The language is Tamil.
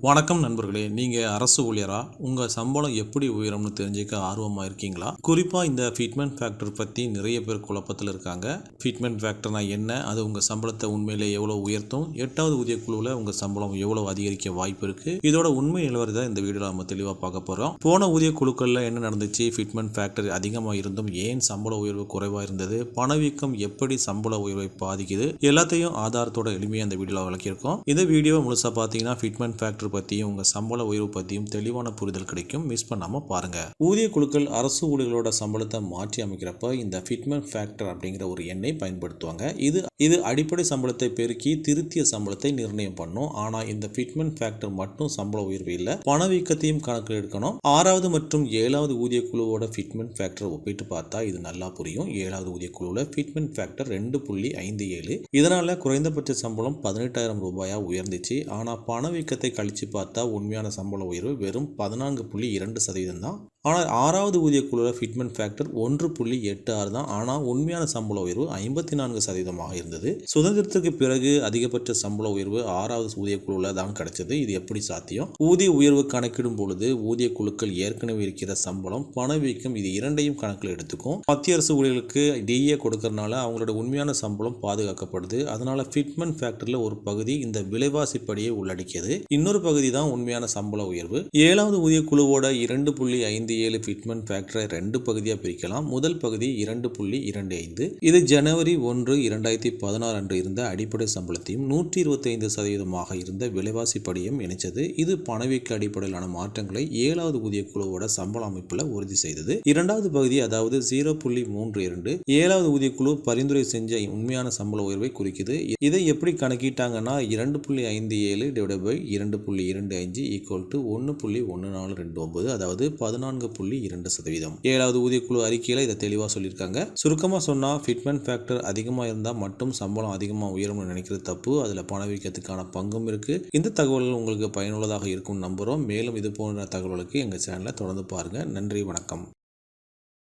வணக்கம் நண்பர்களே, நீங்கள் அரசு ஊழியரா உங்கள் சம்பளம் எப்படி உயரும்னு தெரிஞ்சுக்க ஆர்வமாக இருக்கீங்களா? குறிப்பாக இந்த ஃபிட்மெண்ட் ஃபேக்டர் பற்றி நிறைய பேர் குழப்பத்தில் இருக்காங்க. ஃபிட்மெண்ட் ஃபேக்டர்னா என்ன, அது உங்கள் சம்பளத்தை உண்மையிலே எவ்வளோ உயர்த்தும், 8வது ஊதிய குழுவில் உங்கள் சம்பளம் எவ்வளோ அதிகரிக்க வாய்ப்பு இருக்குது, இதோட உண்மை நிலவரத்தை இந்த வீடியோவில் நம்ம தெளிவாக பார்க்க போகிறோம். போன ஊதிய குழுக்களில் என்ன நடந்துச்சு, ஃபிட்மெண்ட் ஃபேக்டர் அதிகமாக இருந்தும் ஏன் சம்பள உயர்வு குறைவாக இருந்தது, பணவீக்கம் எப்படி சம்பள உயர்வை பாதிக்குது, எல்லாத்தையும் ஆதாரத்தோட எளிமையாக இந்த வீடியோவில் விளக்கியிருக்கோம். இந்த வீடியோ முழுசாக பார்த்தீங்கன்னா ஃபிட்மெண்ட் ஃபேக்டர் பற்றியும் உங்கள் சம்பள உயர்வு பற்றியும் தெளிவான புரிதல் கிடைக்கும். மிஸ் பண்ணாமல் பாருங்கள். ஊதிய குழுக்கள் அரசு ஊழியர்களோட சம்பளத்தை மாற்றி அமைக்கிறப்ப இந்த ஃபிட்மெண்ட் ஃபேக்டர் அப்படிங்கிற ஒரு எண்ணை பயன்படுத்துவாங்க. இது அடிப்படை சம்பளத்தை பெருக்கி திருத்திய சம்பளத்தை நிர்ணயம் பண்ணும். ஆனால் இந்த ஃபிட்மெண்ட் ஃபேக்டர் மட்டும் சம்பள உயர்வு இல்லை, பணவீக்கத்தையும் கணக்கில் எடுக்கணும். 6வது மற்றும் 7வது ஊதிய குழுவோட ஃபிட்மெண்ட் ஃபேக்டர் ஒப்பிட்டு பார்த்தா இது நல்லா புரியும். 7வது ஊதிய குழுவில் ஃபிட்மெண்ட் ஃபேக்டர் 2.57. இதனால குறைந்தபட்ச சம்பளம் 18,000 ரூபாயா உயர்ந்துச்சு. ஆனால் பணவீக்கத்தை கழிச்சு பார்த்தா உண்மையான சம்பள உயர்வு வெறும் 14.2% தான். ஆனால் 6வது ஊதிய குழுவில் ஃபிட்மெண்ட் ஃபேக்டர் 1.86 தான். ஆனால் உண்மையான சம்பள உயர்வு 54% இருந்தது. சுதந்திரத்துக்கு பிறகு அதிகபட்ச சம்பள உயர்வு 6வது ஊதிய குழுவில் தான் கிடைச்சது. இது எப்படி சாத்தியம்? ஊதிய உயர்வு கணக்கிடும் பொழுது ஊதிய குழுக்கள் ஏற்கனவே இருக்கிற சம்பளம், பணவீக்கம் இது இரண்டையும் கணக்கில் எடுத்துக்கும். மத்திய அரசு ஊழியர்களுக்கு டிஏ கொடுக்கறதுனால அவங்களோட உண்மையான சம்பளம் பாதுகாக்கப்படுது. அதனால ஃபிட்மெண்ட் ஃபேக்டர்ல ஒரு பகுதி இந்த விலைவாசிப்படியை உள்ளடக்கியது, இன்னொரு பகுதி தான் உண்மையான சம்பள உயர்வு. 7வது ஊதிய குழுவோட 2.57 ஃபிட்மெண்ட் ஃபேக்டரை 2 பகுதியாக பிரிக்கலாம். முதல் பகுதி 2.25. இது ஜனவரி 1, 2016 அன்று இருந்த அடிப்படை சம்பளத்தையும் 125% இருந்த விலைவாசி படியும் இணைச்சது. இது பணவீக்க அடிப்படையிலான மாற்றங்களை 7வது ஊதிய குழுவோட சம்பள அமைப்பில் உறுதி செய்தது. 2வது பகுதி அதாவது 0.32 7வது ஊதிய குழு பரிந்துரை செஞ்ச உண்மையான சம்பள உயர்வை குறிக்குது. இதை எப்படி கணக்கிட்டாங்கன்னா 2.57 / 2.25 = 1.1429, அதாவது 14.2%. 7வது ஊதிய குழு அறிக்கையில் இதை தெளிவாக சொல்லியிருக்காங்க. சுருக்கமாக சொன்னால் ஃபிட்மெண்ட் ஃபேக்டர் அதிகமாக இருந்தால் மட்டும் சம்பளம் அதிகமாக உயரும்னு நினைக்கிறது தப்பு. அதில் பணவீக்கத்துக்கான பங்கும் இருக்குது. இந்த தகவல்கள் உங்களுக்கு பயனுள்ளதாக இருக்கும் நம்புகிறோம். மேலும் இது போன்ற தகவல்களுக்கு எங்கள் சேனலை தொடர்ந்து பாருங்கள். நன்றி, வணக்கம்.